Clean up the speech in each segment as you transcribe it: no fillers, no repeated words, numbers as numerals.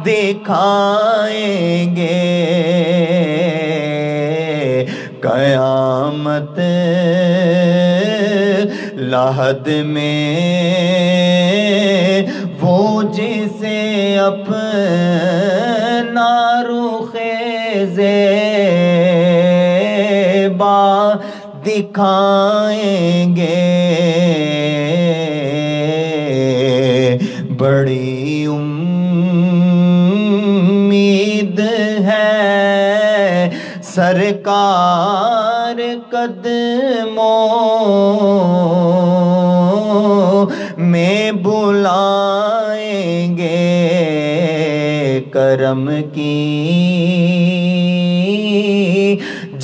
دکھائیں گے قیامت لحد میں وہ جسے اپنا رخ زیبا دکھائیں گے بڑی امید ہے سرکار قدموں میں بلائیں گے کرم کی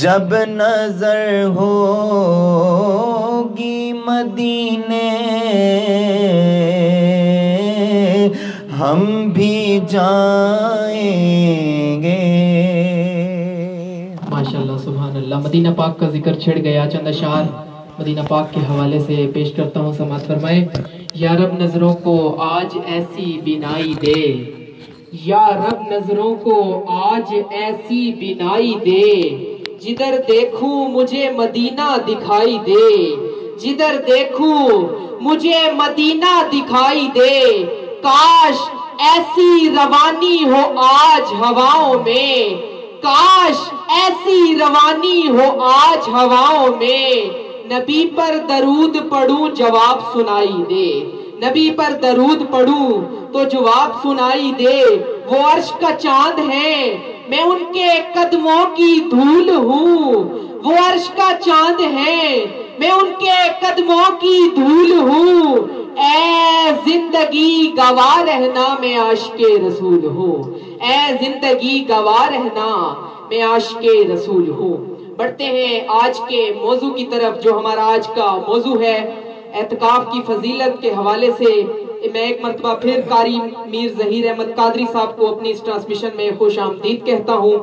جب نظر ہوگی مدینے ہم بھی جائیں گے۔ ماشاءاللہ سبحان اللہ۔ مدینہ پاک کا ذکر چھڑ گیا، چند اشعار مدینہ پاک کے حوالے سے پیش کرتا ہوں، سماعت فرمائے۔ یا رب نظروں کو آج ایسی بینائی دے، یا رب نظروں کو آج ایسی بینائی دے، جدھر دیکھوں مجھے مدینہ دکھائی دے، جدھر دیکھوں مجھے مدینہ دکھائی دے، کاش ایسی روانی ہو آج ہواؤں میں، کاش ایسی روانی ہو آج ہواؤں میں، نبی پر درود پڑھوں جواب سنائی دے، نبی پر درود پڑھوں تو جواب سنائی دے، وہ عرش کا چاند ہے میں ان کے قدموں کی دھول ہوں، وہ عرش کا چاند ہے میں ان کے قدموں کی دھول ہوں، اے زندگی گواہ رہنا میں عاشق رسول ہوں، اے زندگی گواہ رہنا میں عاشق رسول ہوں۔ بڑھتے ہیں آج کے موضوع کی طرف، جو ہمارا آج کا موضوع ہے اعتکاف کی فضیلت کے حوالے سے۔ میں ایک مرتبہ پھر قاری میر ظہیر احمد قادری صاحب کو اپنی اس ٹرانسمیشن میں خوش آمدید کہتا ہوں۔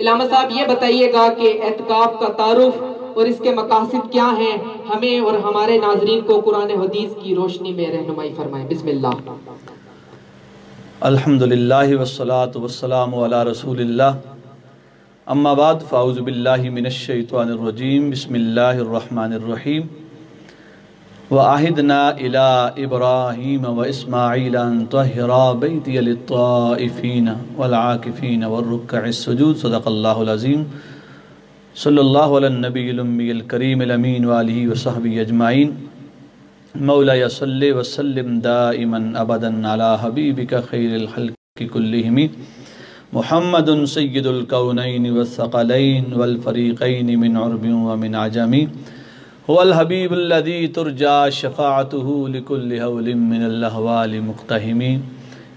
علامہ صاحب یہ بتائیے گا کہ اعتکاف کا تعارف اور اس کے مقاصد کیا ہیں، ہمیں اور ہمارے ناظرین کو قرآن حدیث کی روشنی میں رہنمائی فرمائیں۔ بسم اللہ۔ الحمدللہ والصلاة والسلام علی رسول اللہ، اما بعد فاعوذ باللہ من الشیطان الرجیم، بسم اللہ الرحمن الرحیم۔ وَعَهِدْنَا إِلَىٰ إِبْرَاهِيمَ وَإِسْمَاعِيلَ أَن طَهِّرَا بَيْتِيَ لِلطَّائِفِينَ وَالْعَاكِفِينَ وَالرُّكَّعِ السُّجُودِ صدق اللہ العظیم۔ صلی اللہ علی النبی الامی الکریم الامین وآلہ وصحبہ اجمعین۔ مولا صلی وسلم دائما ابدا علی حبیبک خیر الخلق کلہم، محمد سید الکونین والثقلین والفریقین من عرب ومن عجم، هو الحبیب الذی ترجى شفاعته لكل هول من الاحوال مقتحم۔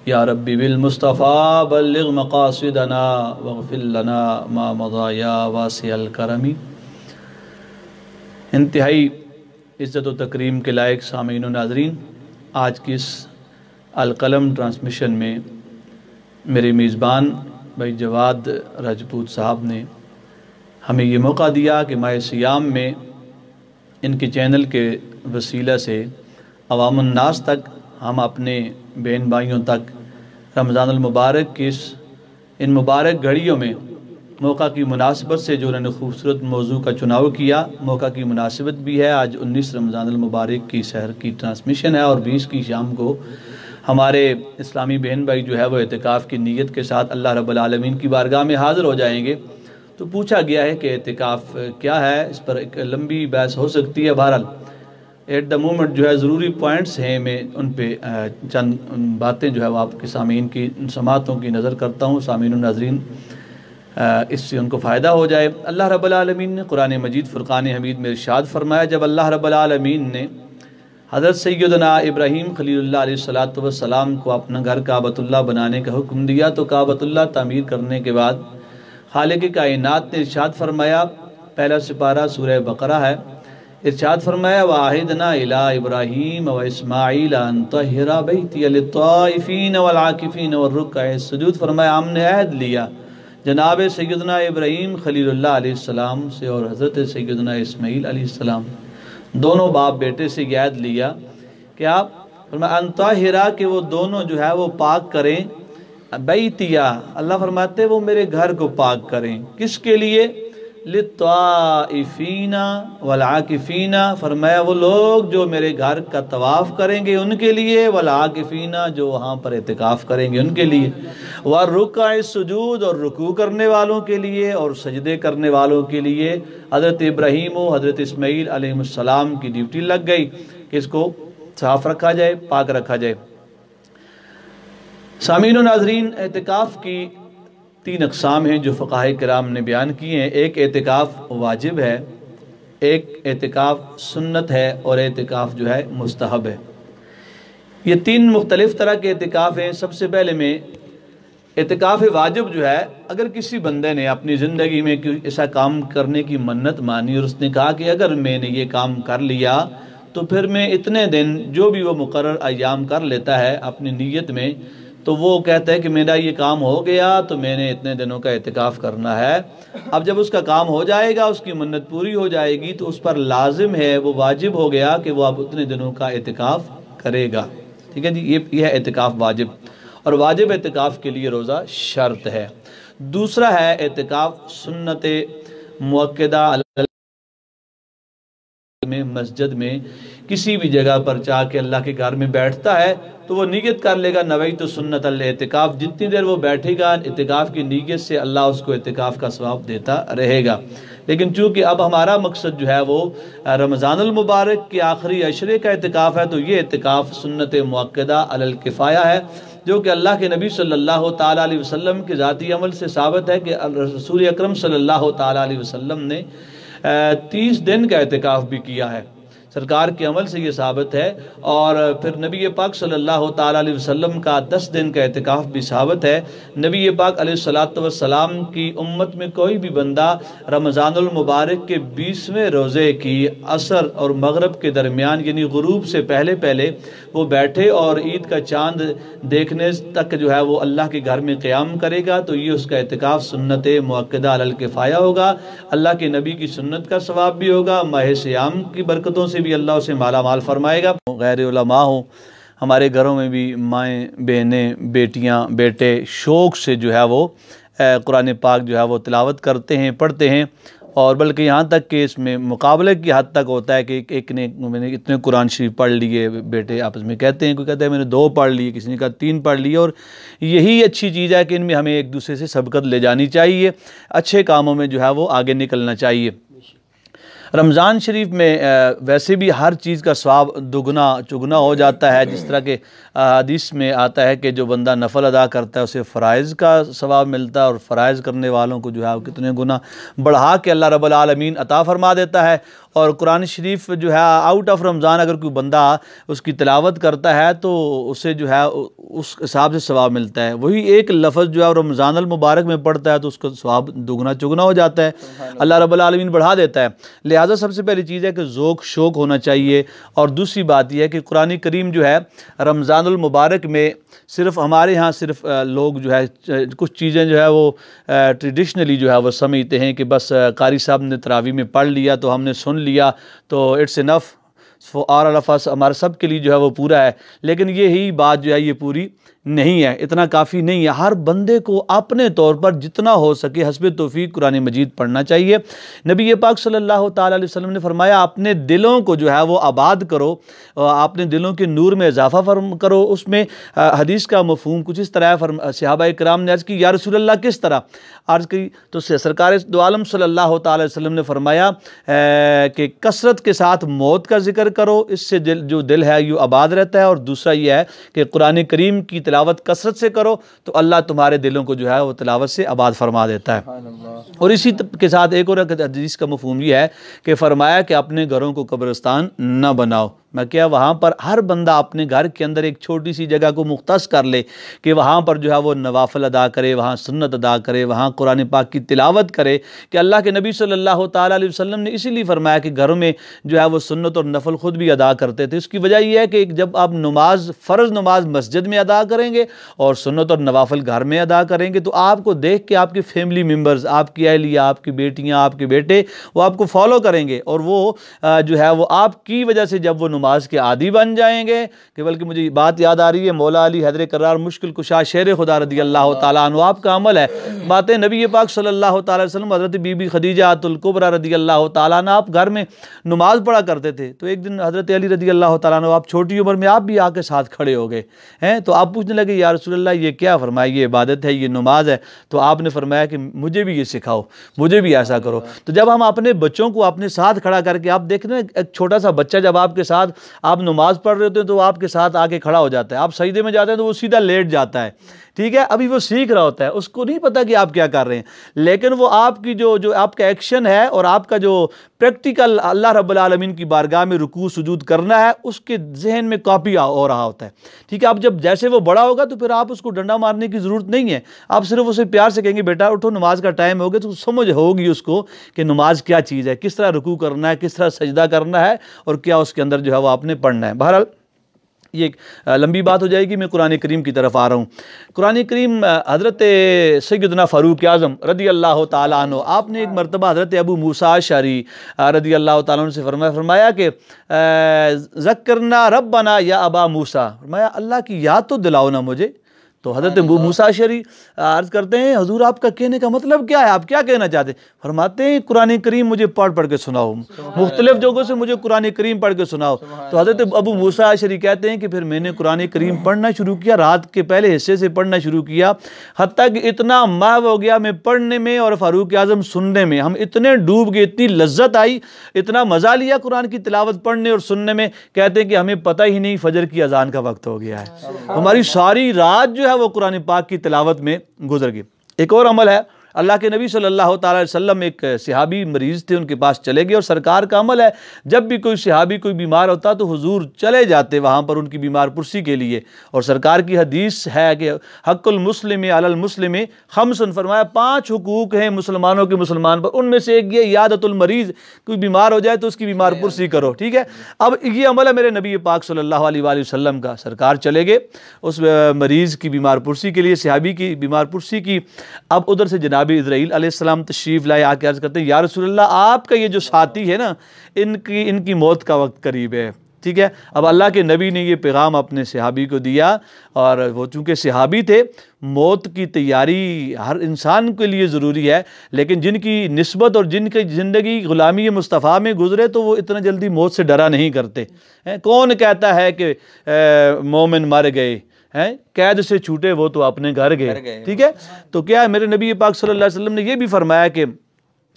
یا رب بالمصطفیٰ بلغ مقاصدنا واغفر لنا ما مضى یا واسع الکرم۔ انتہائی عزت و تکریم کے لائق سامعین و ناظرین، آج کی اس القلم ٹرانسمیشن میں میرے میزبان بھائی جواد راجپوت صاحب نے ہمیں یہ موقع دیا کہ ماہ سیام میں ان کے چینل کے وسیلہ سے عوام الناس تک، ہم اپنے بہن بھائیوں تک رمضان المبارک کی ان مبارک گھڑیوں میں موقع کی مناسبت سے جو انہوں نے خوبصورت موضوع کا چناؤ کیا، موقع کی مناسبت بھی ہے۔ آج 19 رمضان المبارک کی سحر کی ٹرانسمیشن ہے اور 20 کی شام کو ہمارے اسلامی بہن بھائی جو ہے وہ اعتکاف کی نیت کے ساتھ اللہ رب العالمین کی بارگاہ میں حاضر ہو جائیں گے۔ تو پوچھا گیا ہے کہ اعتکاف کیا ہے، اس پر ایک لمبی بحث ہو سکتی ہے۔ بہرحال ایٹ دا مومنٹ جو ہے ضروری پوائنٹس ہیں، میں ان پہ چند باتیں جو ہے وہ آپ کے سامعین کی سماعتوں کی نظر کرتا ہوں، سامعین و ناظرین اس سے ان کو فائدہ ہو جائے۔ اللہ رب العالمین نے قرآن مجید فرقان حمید میں ارشاد فرمایا، جب اللہ رب العالمین نے حضرت سیدنا ابراہیم خلیل اللہ علیہ السلام کو اپنا گھر کعبۃ اللہ بنانے کا حکم دیا، تو کعبۃ اللہ تعمیر کرنے کے بعد خالق کائنات نے ارشاد فرمایا، پہلا سپارہ سورہ بقرہ ہے، ارشاد فرمایا وَعَهِدْنَا إِلَىٰ إِبْرَاهِيمَ وَإِسْمَاعِيلَ أَن طَهِّرَا بَيْتِيَ لِلطَّائِفِينَ وَالْعَاكِفِينَ وَالرُّكَّعِ السُّجُودِ، فرمایا ہم نے عہد لیا جناب سیدنا ابراہیم خلیل اللہ علیہ السلام سے اور حضرت سیدنا اسماعیل علیہ السلام، دونوں باپ بیٹے سے یہ عہد لیا کہ آپ فرمایا انطاہرا کہ وہ دونوں جو ہے وہ پاک کریں بیتیا، اللہ فرماتے وہ میرے گھر کو پاک کریں، کس کے لیے؟ للطائفین والعاکفین، فرمایا وہ لوگ جو میرے گھر کا طواف کریں گے ان کے لیے، والعاکفین جو وہاں پر اعتکاف کریں گے ان کے لیے، والرکع السجود اور رکوع کرنے والوں کے لیے اور سجدے کرنے والوں کے لیے۔ حضرت ابراہیم و حضرت اسماعیل علیہ السلام کی ڈیوٹی لگ گئی کہ اس کو صاف رکھا جائے، پاک رکھا جائے۔ سامعین و ناظرین، اعتکاف کی 3 اقسام ہیں جو فقہاء کرام نے بیان کیے ہیں۔ ایک اعتکاف واجب ہے، ایک اعتکاف سنت ہے اور اعتکاف جو ہے مستحب ہے۔ یہ 3 مختلف طرح کے اعتکاف ہیں۔ سب سے پہلے میں اعتکاف واجب جو ہے، اگر کسی بندے نے اپنی زندگی میں ایسا کام کرنے کی منت مانی اور اس نے کہا کہ اگر میں نے یہ کام کر لیا تو پھر میں اتنے دن جو بھی وہ مقرر ایام کر لیتا ہے اپنی نیت میں، تو وہ کہتا ہے کہ میرا یہ کام ہو گیا تو میں نے اتنے دنوں کا اعتکاف کرنا ہے۔ اب جب اس کا کام ہو جائے گا، اس کی منت پوری ہو جائے گی، تو اس پر لازم ہے، وہ واجب ہو گیا کہ وہ اب اتنے دنوں کا اعتکاف کرے گا۔ ٹھیک ہے جی، یہ ہے اعتکاف واجب، اور واجب اعتکاف کے لیے روزہ شرط ہے۔ دوسرا ہے اعتکاف سنت مؤکدہ، میں مسجد میں کسی بھی جگہ پر جا کے اللہ کے گھر میں بیٹھتا ہے تو وہ نیت کر لے گا نویت سنت الاعتکاف، جتنی دیر وہ بیٹھے گا اعتکاف کی نیت سے اللہ اس کو اعتکاف کا ثواب دیتا رہے گا۔ لیکن چونکہ اب ہمارا مقصد جو ہے وہ رمضان المبارک کے آخری عشرے کا اعتکاف ہے، تو یہ اعتکاف سنت مؤکدہ علی الکفایہ ہے، جو کہ اللہ کے نبی صلی اللہ تعالیٰ علیہ وسلم کے ذاتی عمل سے ثابت ہے کہ رسول اکرم صلی اللہ تعالیٰ علیہ وسلم نے 30 دن کا اعتکاف بھی کیا ہے، سرکار کے عمل سے یہ ثابت ہے۔ اور پھر نبی پاک صلی اللہ تعالیٰ علیہ وسلم کا 10 دن کا اعتکاف بھی ثابت ہے۔ نبی پاک علیہ السلام کی امت میں کوئی بھی بندہ رمضان المبارک کے 20ویں روزے کی عصر اور مغرب کے درمیان یعنی غروب سے پہلے پہلے وہ بیٹھے اور عید کا چاند دیکھنے تک جو ہے وہ اللہ کے گھر میں قیام کرے گا، تو یہ اس کا اعتکاف سنت مؤکدہ علی الکفایہ ہوگا۔ اللہ کے نبی کی سنت کا ثواب بھی ہوگا، ماہ صیام کی برکتوں سے بھی اللہ اسے مالا مال فرمائے گا۔ غیر علماء ہوں، ہمارے گھروں میں بھی مائیں، بہنیں، بیٹیاں، بیٹے شوق سے جو ہے وہ قرآن پاک جو ہے وہ تلاوت کرتے ہیں، پڑھتے ہیں، اور بلکہ یہاں تک کہ اس میں مقابلے کی حد تک ہوتا ہے کہ ایک نے میں نے اتنے قرآن شریف پڑھ لیے، بیٹے آپس میں کہتے ہیں، کوئی کہتا ہے میں نے 2 پڑھ لیے، کسی نے کہا 3 پڑھ لیے، اور یہی اچھی چیز ہے کہ ان میں ہمیں ایک دوسرے سے سبقت لے جانی چاہیے، اچھے کاموں میں جو ہے وہ آگے نکلنا چاہیے۔ رمضان شریف میں ویسے بھی ہر چیز کا ثواب دگنا چگنا ہو جاتا ہے، جس طرح کہ حدیث میں آتا ہے کہ جو بندہ نفل ادا کرتا ہے اسے فرائض کا ثواب ملتا ہے، اور فرائض کرنے والوں کو جو ہے وہ کتنے گنا بڑھا کے اللہ رب العالمین عطا فرما دیتا ہے۔ اور قرآن شریف جو ہے آؤٹ آف رمضان اگر کوئی بندہ اس کی تلاوت کرتا ہے تو اسے جو ہے اس حساب سے ثواب ملتا ہے، وہی ایک لفظ جو ہے رمضان المبارک میں پڑھتا ہے تو اس کا ثواب دگنا چگنا ہو جاتا ہے، اللہ رب العالمین بڑھا دیتا ہے۔ لہٰذا سب سے پہلی چیز ہے کہ ذوق شوق ہونا چاہیے، اور دوسری بات یہ ہے کہ قرآن کریم جو ہے رمضان المبارک میں صرف ہمارے ہاں صرف لوگ جو ہے کچھ چیزیں جو ہے وہ ٹریڈیشنلی جو ہے وہ سمجھتے ہیں کہ بس قاری صاحب نے تراویح میں پڑھ لیا تو ہم نے سن لیا تو it's enough for all of us, ہمارے سب کے لیے جو ہے وہ پورا ہے، لیکن یہی بات جو ہے یہ پوری نہیں ہے، اتنا کافی نہیں ہے۔ ہر بندے کو اپنے طور پر جتنا ہو سکے حسب توفیق قرآن مجید پڑھنا چاہیے۔ نبی پاک صلی اللہ تعالیٰ علیہ وسلم نے فرمایا اپنے دلوں کو جو ہے وہ آباد کرو، اپنے دلوں کے نور میں اضافہ کرو۔ اس میں حدیث کا مفہوم کچھ اس طرح ہے، صحابہ کرام نے عرض کی یا رسول اللہ کس طرح عرض کی، تو سرکار دو عالم صلی اللہ تعالیٰ علیہ وسلم نے فرمایا کہ کثرت کے ساتھ موت کا ذکر کرو، اس سے جو دل ہے یہ آباد رہتا ہے، اور دوسرا یہ ہے کہ قرآن کریم کی تلاوت کثرت سے کرو تو اللہ تمہارے دلوں کو جو ہے وہ تلاوت سے آباد فرما دیتا ہے۔ اور اسی کے ساتھ ایک اور حدیث کا مفہوم یہ ہے کہ فرمایا کہ اپنے گھروں کو قبرستان نہ بناؤ، میں کیا وہاں پر ہر بندہ اپنے گھر کے اندر ایک چھوٹی سی جگہ کو مختص کر لے کہ وہاں پر جو ہے وہ نوافل ادا کرے، وہاں سنت ادا کرے، وہاں قرآن پاک کی تلاوت کرے، کہ اللہ کے نبی صلی اللہ تعالیٰ علیہ وسلم نے اسی لیے فرمایا کہ گھروں میں جو ہے وہ سنت اور نفل خود بھی ادا کرتے تھے۔ اس کی وجہ یہ ہے کہ جب آپ فرض نماز مسجد میں ادا کریں گے اور سنت اور نوافل گھر میں ادا کریں گے تو آپ کو دیکھ کے آپ کے فیملی ممبرز، آپ کی اہلیہ، آپ کی بیٹیاں، آپ کے بیٹے وہ آپ کو فالو کریں گے، اور وہ جو ہے وہ آپ کی وجہ سے جب وہ نماز کے عادی بن جائیں گے کہ بلکہ مجھے بات یاد آ رہی ہے مولا علی حیدر کرار مشکل کشا شیر خدا رضی اللہ تعالیٰ عنہ آپ کا عمل ہے، باتیں نبی پاک صلی اللہ تعالیٰ علیہ وسلم حضرت بی بی خدیجہ الکبریٰ رضی اللہ تعالیٰ عنہ آپ گھر میں نماز پڑھا کرتے تھے، تو ایک دن حضرت علی رضی اللہ تعالیٰ عنہ آپ چھوٹی عمر میں آپ بھی آ کے ساتھ کھڑے ہو گئے ہیں، تو آپ پوچھنے لگے یا رسول اللہ یہ کیا؟ فرمایا یہ عبادت ہے، یہ نماز ہے، تو آپ نے فرمایا کہ مجھے بھی یہ سکھاؤ، مجھے بھی ایسا کرو۔ تو جب ہم اپنے بچوں کو اپنے ساتھ کھڑا کر کے، آپ دیکھیں نا ایک چھوٹا سا بچہ جب آپ کے ساتھ آپ نماز پڑھ رہے ہوتے ہیں تو آپ کے ساتھ آ کے کھڑا ہو جاتا ہے، آپ سجدے میں جاتے ہیں تو وہ سیدھا لیٹ جاتا ہے، ٹھیک ہے، ابھی وہ سیکھ رہا ہوتا ہے، اس کو نہیں پتا کہ آپ کیا کر رہے ہیں، لیکن وہ آپ کی جو آپ کا ایکشن ہے اور آپ کا جو پریکٹیکل اللہ رب العالمین کی بارگاہ میں رکوع سجود کرنا ہے اس کے ذہن میں کاپی ہو رہا ہوتا ہے، ٹھیک ہے۔ اب جب جیسے وہ بڑا ہوگا تو پھر آپ اس کو ڈنڈا مارنے کی ضرورت نہیں ہے، آپ صرف اسے پیار سے کہیں گے بیٹا اٹھو نماز کا ٹائم ہو گیا، تو سمجھ ہوگی اس کو کہ نماز کیا چیز ہے، کس طرح رکوع کرنا ہے، کس طرح سجدہ کرنا ہے اور کیا اس کے اندر جو ہے وہ آپ نے پڑھنا ہے۔ بہرحال یہ ایک لمبی بات ہو جائے گی، میں قرآن کریم کی طرف آ رہا ہوں۔ قرآن کریم حضرت سیدنا فاروق اعظم رضی اللہ تعالیٰ عنہ آپ نے ایک مرتبہ حضرت ابو موسیٰ اشعری رضی اللہ تعالیٰ عنہ سے فرمایا کہ ذکرنا ربنا یا ابا موسیٰ، فرمایا اللہ کی یاد تو دلاؤ نا مجھے۔ تو حضرت ابو موسیٰ اشعری عرض کرتے ہیں حضور آپ کا کہنے کا مطلب کیا ہے، آپ کیا کہنا چاہتے ہیں؟ فرماتے ہیں قرآن کریم مجھے پڑھ کے سناؤ، مختلف جگہوں سے مجھے قرآن کریم پڑھ کے سناؤ۔ تو حضرت ابو موسیٰ اشعری کہتے ہیں کہ پھر میں نے قرآن کریم پڑھنا شروع کیا، رات کے پہلے حصے سے پڑھنا شروع کیا، حتیٰ کہ اتنا محو ہو گیا میں پڑھنے میں اور فاروق اعظم سننے میں، ہم اتنے ڈوب گئے، اتنی لذت آئی، اتنا مزہ لیا قرآن کی تلاوت پڑھنے اور سننے میں، کہتے ہیں کہ ہمیں پتہ ہی نہیں فجر کی اذان کا وقت ہو گیا ہے، ہماری ساری رات جو ہے وہ قرآن پاک کی تلاوت میں گزر گئی۔ ایک اور عمل ہے، اللہ کے نبی صلی اللہ تعالیٰ علیہ وسلم ایک صحابی مریض تھے، ان کے پاس چلے گئے اور سرکار کا عمل ہے جب بھی کوئی صحابی کوئی بیمار ہوتا تو حضور چلے جاتے وہاں پر ان کی بیمار پرسی کے لیے، اور سرکار کی حدیث ہے کہ حق المسلم علی المسلم خمس، فرمایا 5 حقوق ہیں مسلمانوں کے مسلمان پر، ان میں سے ایک یہ عیادت المریض، کوئی بیمار ہو جائے تو اس کی بیمار پرسی کرو، ٹھیک ہے۔ اب یہ عمل ہے میرے نبی پاک صلی اللہ علیہ وآلہ وسلم کا، سرکار چلے گئے اس مریض کی بیمار پرسی کے لیے، صحابی کی بیمار پرسی کی۔ اب ادھر سے جناب اسرائیل علیہ السلام تشریف لائے، آ کے عرض کرتے ہیں یا رسول اللہ آپ کا یہ جو ساتھی ہے نا ان کی موت کا وقت قریب ہے، ٹھیک ہے۔ اب اللہ کے نبی نے یہ پیغام اپنے صحابی کو دیا، اور وہ چونکہ صحابی تھے، موت کی تیاری ہر انسان کے لیے ضروری ہے، لیکن جن کی نسبت اور جن کی زندگی غلامی مصطفیٰ میں گزرے تو وہ اتنا جلدی موت سے ڈرا نہیں کرتے۔ کون کہتا ہے کہ مومن مر گئے، قید سے چھوٹے وہ تو اپنے گھر گئے، ٹھیک ہے۔ تو کیا ہے میرے نبی پاک صلی اللہ علیہ وسلم نے یہ بھی فرمایا کہ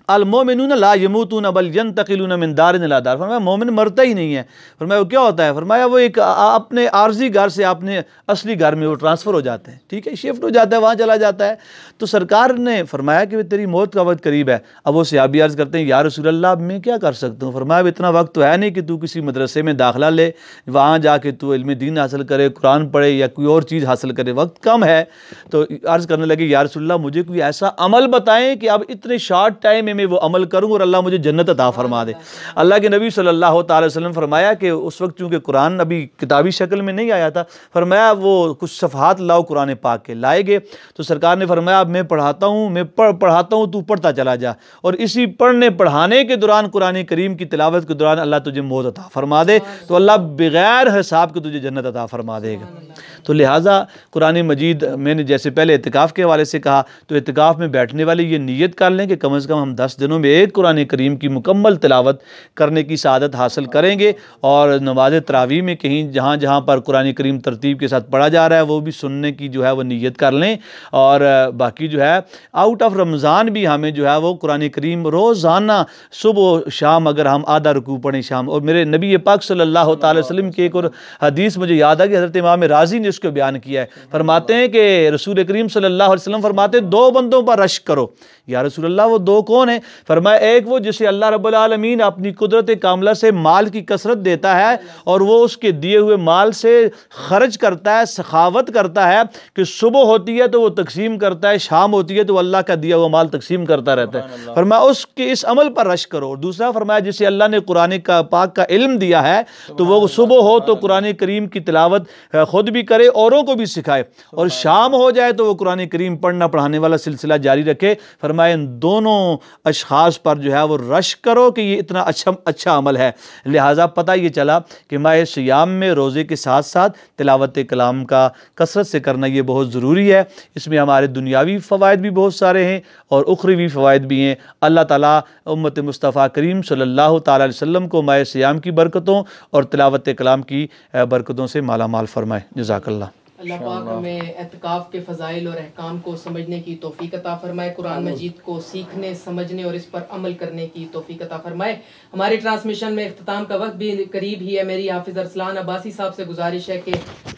المومنون لا یموتون بل ینتقلون من دار الی دار، فرمایا مومن مرتا ہی نہیں ہے، فرمایا وہ کیا ہوتا ہے، فرمایا وہ ایک اپنے عارضی گھر سے اپنے اصلی گھر میں وہ ٹرانسفر ہو جاتے ہیں، ٹھیک ہے، شفٹ ہو جاتا ہے، وہاں چلا جاتا ہے۔ تو سرکار نے فرمایا کہ تیری موت کا وقت قریب ہے۔ اب وہ صحابی عرض کرتے ہیں یا رسول اللہ اب میں کیا کر سکتا ہوں؟ فرمایا اتنا وقت تو ہے نہیں کہ تو کسی مدرسے میں داخلہ لے، وہاں جا کے تو علم دین حاصل کرے، قرآن پڑھے یا کوئی اور چیز حاصل کرے، وقت کم ہے۔ تو عرض کرنے لگے یا رسول اللہ مجھے کوئی ایسا عمل بتائیں کہ اب اتنے شارٹ ٹائم میں وہ عمل کروں اور اللہ مجھے جنت عطا فرما دے۔ اللہ کے نبی صلی اللہ تعالی وسلم فرمایا کہ اس وقت چونکہ قرآن ابھی کتابی شکل میں نہیں آیا تھا، فرمایا وہ کچھ صفحات لاؤ قرآن پاک کے، لائے گئے تو سرکار نے فرمایا اب میں پڑھاتا ہوں، میں پڑھاتا ہوں تو پڑھتا چلا جا، اور اسی پڑھنے پڑھانے کے دوران قرآن کریم کی تلاوت کے دوران اللہ تجھے موت عطا فرما دے تو اللہ بغیر حساب کے تجھے جنت عطا فرما دے گا۔ تو لہٰذا قرآن مجید میں نے جیسے پہلے اعتکاف کے حوالے سے کہا، تو اعتکاف میں بیٹھنے والے یہ نیت کر لیں کہ کم از کم ہم 10 دنوں میں ایک قرآن کریم کی مکمل تلاوت کرنے کی سعادت حاصل کریں گے، اور نماز تراویح میں کہیں جہاں جہاں پر قرآن کریم ترتیب کے ساتھ پڑھا جا رہا ہے وہ بھی سننے کی جو ہے وہ نیت کر لیں، اور باقی جو ہے آؤٹ آف رمضان بھی ہمیں جو ہے وہ قرآن کریم روزانہ صبح و شام اگر ہم آدھا رکوع پڑھیں شام۔ اور میرے نبی پاک صلی اللہ تعالی وسلم کی ایک اور حدیث مجھے یاد ہے کہ حضرت امام رازی نے اس کو بیان کیا ہے، فرماتے ہیں کہ رسول کریم صلی اللہ علیہ وسلم فرماتے ہیں 2 بندوں پر رشک کرو۔ یا رسول اللہ وہ 2 کون ہیں؟ فرمایا ایک وہ جسے اللہ رب العالمین اپنی قدرت کاملہ سے مال کی کثرت دیتا ہے اور وہ اس کے دیے ہوئے مال سے خرچ کرتا ہے، سخاوت کرتا ہے کہ صبح ہوتی ہے تو وہ تقسیم کرتا ہے، شام ہوتی ہے تو وہ اللہ کا دیا ہوا مال تقسیم کرتا رہتا ہے، فرمایا اس کے اس عمل پر رشک کرو۔ اور دوسرا فرمایا جسے اللہ نے قرآن پاک کا علم دیا ہے تو وہ صبح ہو تو قرآن کریم کی تلاوت خود بھی کرے، اوروں کو بھی سکھائے، اور شام ہو جائے تو وہ قرآن کریم پڑھنا پڑھانے والا سلسلہ جاری رکھے۔ فرمایا ان دونوں اشخاص پر جو ہے وہ رش کرو کہ یہ اتنا اچھا عمل ہے۔ لہٰذا پتہ یہ چلا کہ ماہ صیام میں روزے کے ساتھ ساتھ تلاوت کلام کا کثرت سے کرنا یہ بہت ضروری ہے۔ اس میں ہمارے دنیاوی فوائد بھی بہت سارے ہیں اور اخروی فوائد بھی ہیں۔ اللہ تعالیٰ امت مصطفیٰ کریم صلی اللہ تعالیٰ علیہ وسلم کو ماہ صیام کی برکتوں اور تلاوت کلام کی برکتوں سے مالا مال فرمائے۔ جزاک اللہ۔ اللہ پاک ہمیں اعتکاف کے فضائل اور احکام کو سمجھنے کی توفیق عطا فرمائے، قرآن مجید کو سیکھنے، سمجھنے اور اس پر عمل کرنے کی توفیق عطا فرمائے۔ ہماری ٹرانسمیشن میں اختتام کا وقت بھی قریب ہی ہے۔ میری حافظ ارسلان عباسی صاحب سے گزارش ہے کہ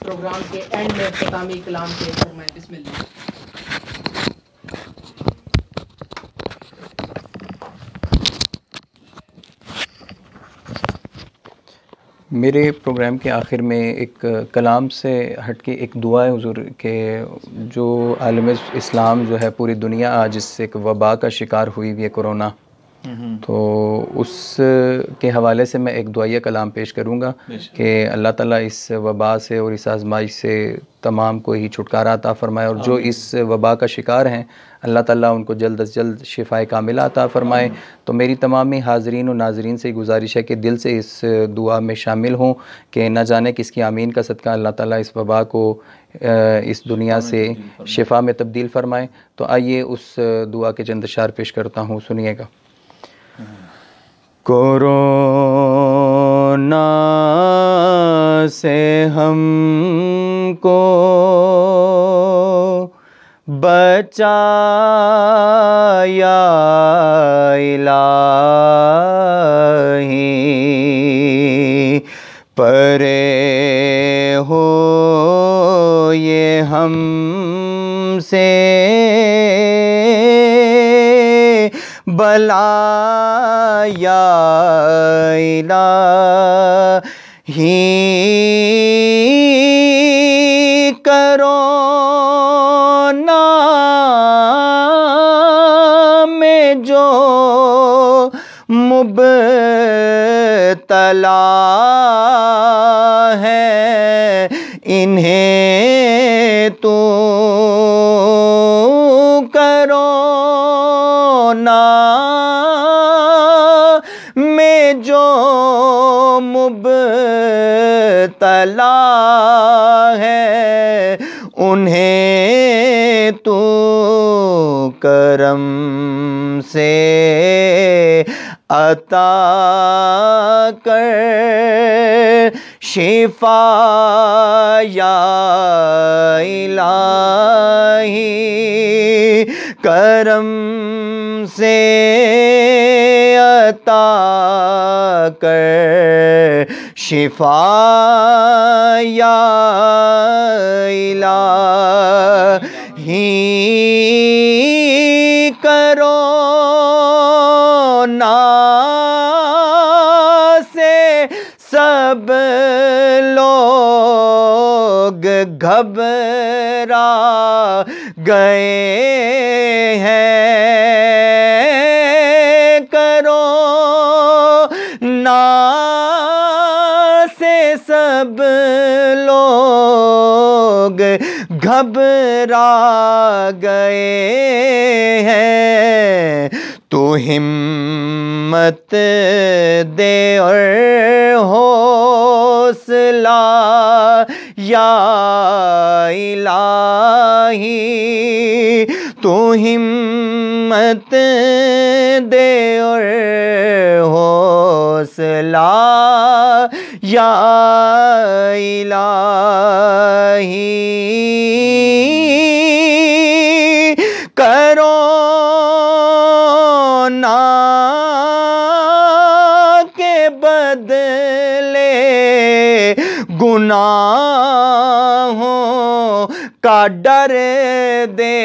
پروگرام کے اینڈ میں اختتامی کلام کے فرمائیں۔ بسم اللہ۔ میرے پروگرام کے آخر میں ایک کلام سے ہٹ کے ایک دعا ہے حضور کہ جو عالم اسلام جو ہے پوری دنیا آج اس ایک وبا کا شکار ہوئی ہوئی ہے کرونا، تو اس کے حوالے سے میں ایک دعائیہ کلام پیش کروں گا کہ اللہ تعالیٰ اس وبا سے اور اس آزمائش سے تمام کو ہی چھٹکارا عطا فرمائے، اور جو اس وبا کا شکار ہیں اللہ تعالیٰ ان کو جلد از جلد شفائے کاملہ عطا فرمائے۔ تو میری تمامی حاضرین و ناظرین سے گزارش ہے کہ دل سے اس دعا میں شامل ہوں کہ نہ جانے کس کی آمین کا صدقہ اللہ تعالیٰ اس وبا کو اس دنیا سے شفا میں تبدیل فرمائے۔ تو آئیے اس دعا کے چند اشعار پیش کرتا ہوں، سنیے گا۔ کورونا سے ہم کو بچا یا الہی، پرے ہو یہ ہم سے بلا یا الہی، کرونا میں جو مبتلا ہے انہیں تو کرونا میں جو مبتلا ہے انہیں تو کرم سے عطا کر شفا یا الہی، کرم سے عطا کر شفا یا الہی، کرونا سے سب لوگ گھبرا گئے ہیں، کرونا سے سب لوگ گھبرا گئے ہیں، تو ہمت دے اور حوصلہ یا الہی، تو ہمت دے اور حوصلہ یا الہی، کرونا کے بدلے گناہوں کا ڈر دے،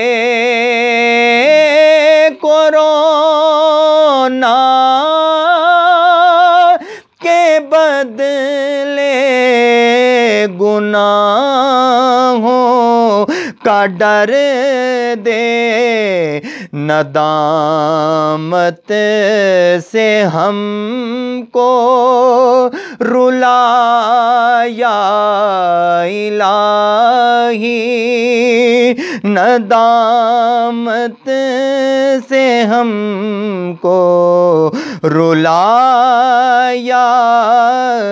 کورونا کے بدلے گناہوں کا ڈر دے، ندامت سے ہم کو رلا یا الہی، ندامت سے ہم کو رلا یا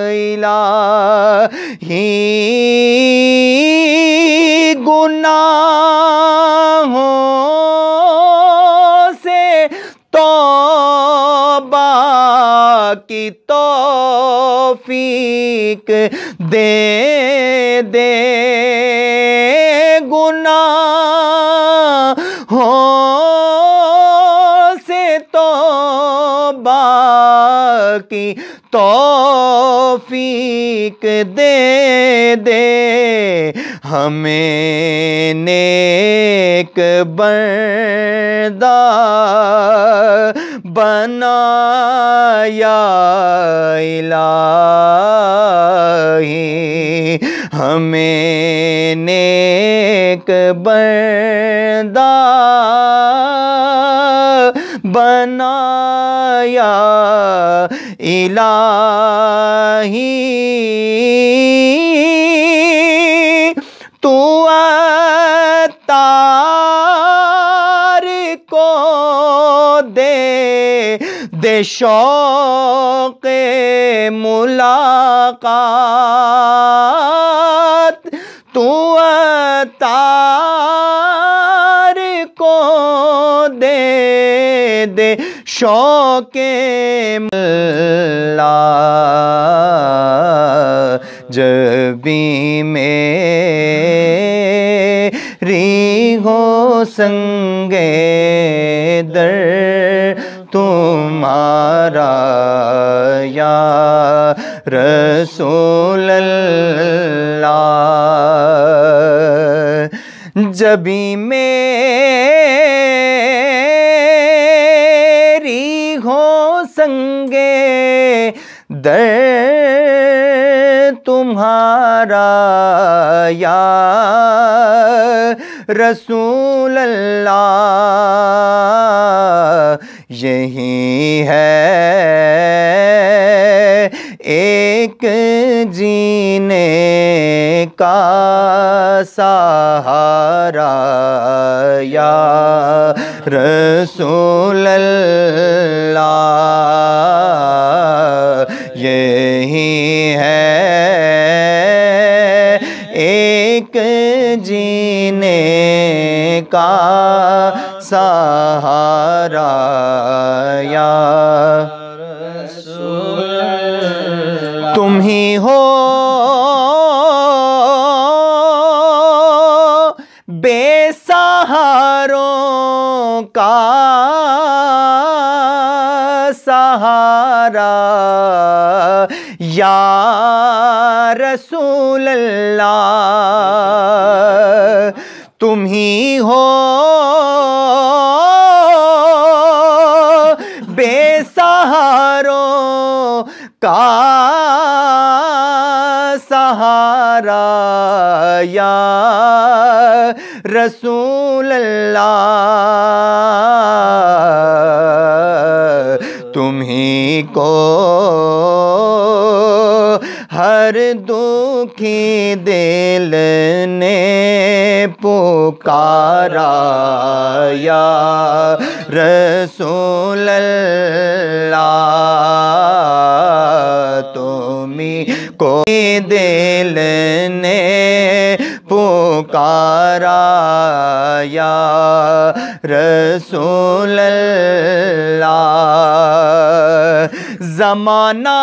الہی گناہوں سے توبہ کی توفیق دے دے گناہوں سے توبہ کی توفیق دے دے ہمیں نیک بندہ بنا یا الہی ہمیں نیک بندہ بنا یا الہی تو عطار کو دے شوق ملاقات تو عطار کو دے شوق ملا جب بھی میری ہو سنگے در تمہارا یا رسول اللہ جب بھی میری ہو سنگے در تمہارا یا رسول اللہ یہی ہے ایک جینے کا سہارا یا رسول اللہ یہی ہے ایک جینے کا سہارا یا تم ہی ہو بے سہاروں کا سہارا یا رسول اللہ تم ہی ہو بے سہاروں کا سہارا یا رسول اللہ تم ہی کو ہر دکھی دل نے پکارا یا رسول اللہ تم ہی کو دل نے پکارا یا رسول اللہ زمانہ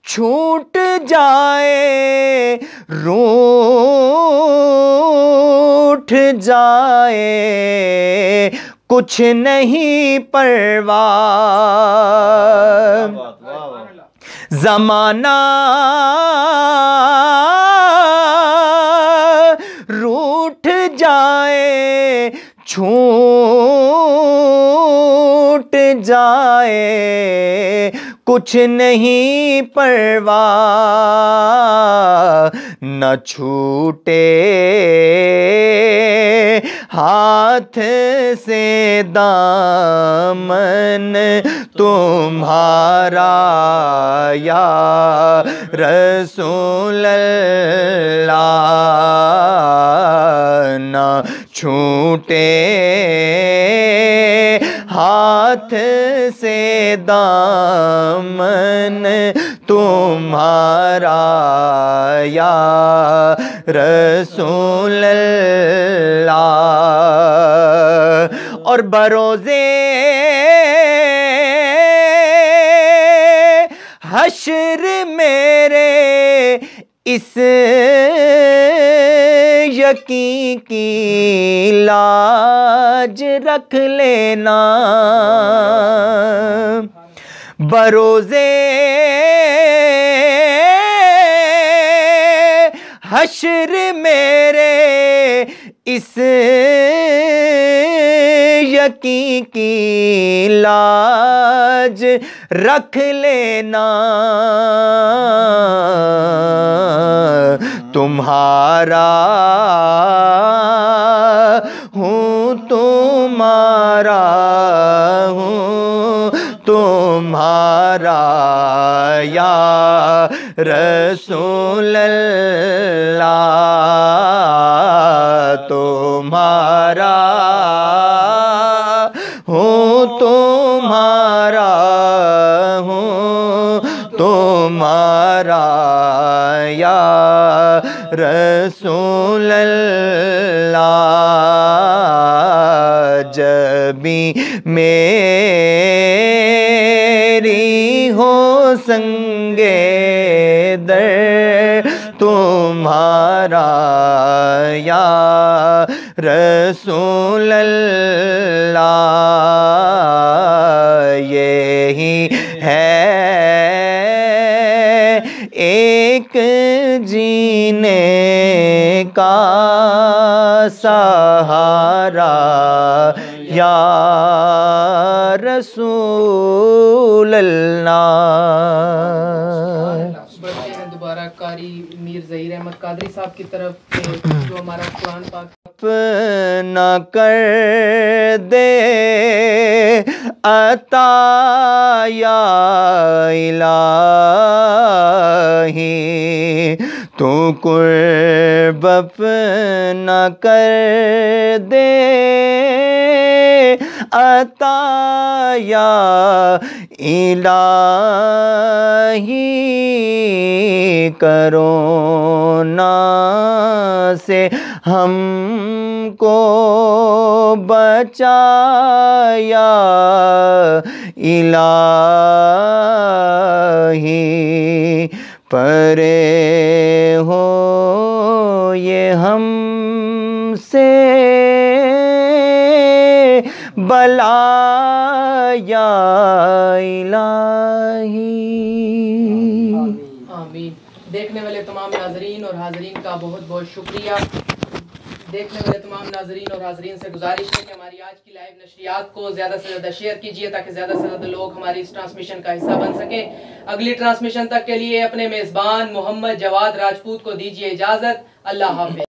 چھوٹ جائے روٹھ جائے کچھ نہیں پرواہ زمانہ روٹھ جائے چھوٹ جائے کچھ نہیں پرواہ نہ چھوٹے ہاتھ سے دامن تمہارا یا رسول اللہ چھوٹے ہاتھ سے دامن تمہارا یا رسول اللہ، اور بروزے حشر میرے اس یقین کی لاج رکھ لینا، بروزے حشر میرے اس یقین کی لاج رکھ لینا، تمہارا ہوں تمہارا ہوں تمہارا یا رسول اللہ، تمہارا ہوں تمہارا ہوں تمہارا یا رسول اللہ، جب بھی میری ہو سنگے در تمہارا یا رسول اللہ، یہی ہے ایک جینے کا سہارا یا رسول اللہ۔ بڑھتے ہیں دوبارہ قاری میر ظہیر احمد قادری صاحب کی طرف، جو ہمارا قرآن پاک نہ کر دے عطا یا الہی، تو قرب نہ کر دے عطا یا الہی، کرونا سے ہم کو بچایا الہی، پرے ہو یہ ہم سے بلا یا الہی۔ آمین۔ دیکھنے والے تمام ناظرین اور حاضرین کا بہت بہت شکریہ۔ دیکھنے والے تمام ناظرین اور حاضرین سے گزارش ہے کہ ہماری آج کی لائیو نشریات کو زیادہ سے زیادہ شیئر کیجیے تاکہ زیادہ سے زیادہ لوگ ہماری اس ٹرانسمیشن کا حصہ بن سکیں۔ اگلی ٹرانسمیشن تک کے لیے اپنے میزبان محمد جواد راجپوت کو دیجیے اجازت۔ اللہ حافظ۔